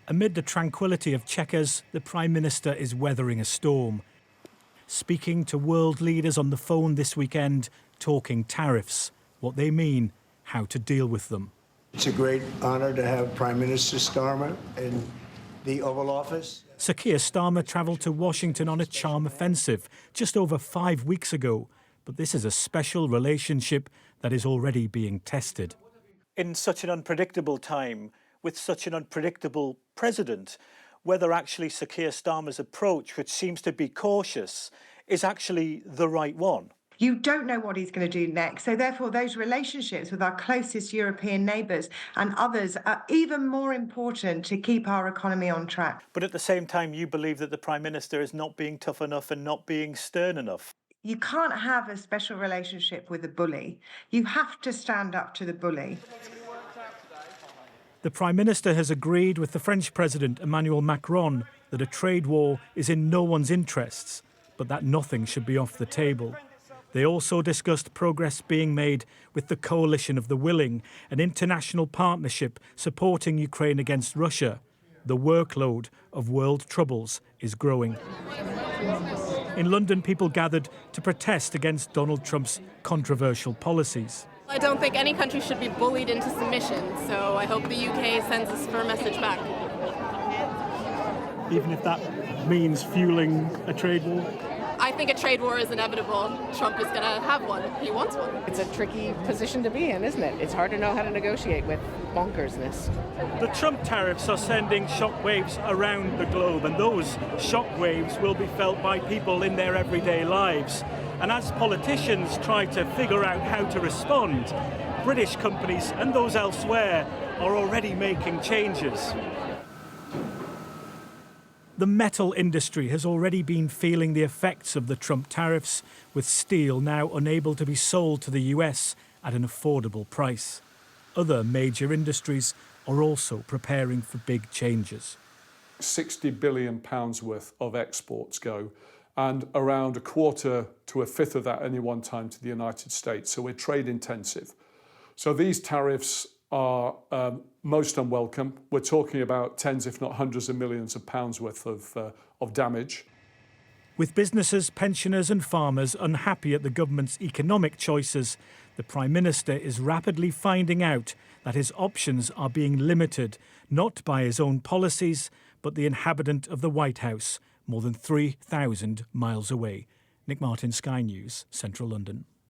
Amid the tranquility of Chequers, the Prime Minister is weathering a storm. Speaking to world leaders on the phone this weekend, talking tariffs, what they mean, how to deal with them. It's a great honour to have Prime Minister Starmer in the Oval Office. Sir Keir Starmer travelled to Washington on a charm offensive just over 5 weeks ago. But this is a special relationship that is already being tested. In such an unpredictable time, with such an unpredictable president, whether actually Sir Keir Starmer's approach, which seems to be cautious, is actually the right one. You don't know what he's going to do next. So therefore, those relationships with our closest European neighbours and others are even more important to keep our economy on track. But at the same time, you believe that the Prime Minister is not being tough enough and not being stern enough. You can't have a special relationship with a bully. You have to stand up to the bully. The Prime Minister has agreed with the French President Emmanuel Macron that a trade war is in no one's interests, but that nothing should be off the table. They also discussed progress being made with the Coalition of the Willing, an international partnership supporting Ukraine against Russia. The workload of world troubles is growing. In London, people gathered to protest against Donald Trump's controversial policies. I don't think any country should be bullied into submission, so I hope the UK sends a firm message back. Even if that means fueling a trade war? I think a trade war is inevitable. Trump is going to have one. He wants one. It's a tricky position to be in, isn't it? It's hard to know how to negotiate with bonkersness. The Trump tariffs are sending shockwaves around the globe, and those shockwaves will be felt by people in their everyday lives. And as politicians try to figure out how to respond, British companies and those elsewhere are already making changes. The metal industry has already been feeling the effects of the Trump tariffs, with steel now unable to be sold to the US at an affordable price. Other major industries are also preparing for big changes. £60 billion worth of exports go, and around a quarter to a fifth of that any one time to the United States. So we're trade intensive. So these tariffs are most unwelcome. We're talking about tens, if not hundreds of millions of pounds worth of damage. With businesses, pensioners and farmers unhappy at the government's economic choices, the Prime Minister is rapidly finding out that his options are being limited, not by his own policies, but the inhabitant of the White House, more than 3,000 miles away. Nick Martin, Sky News, Central London.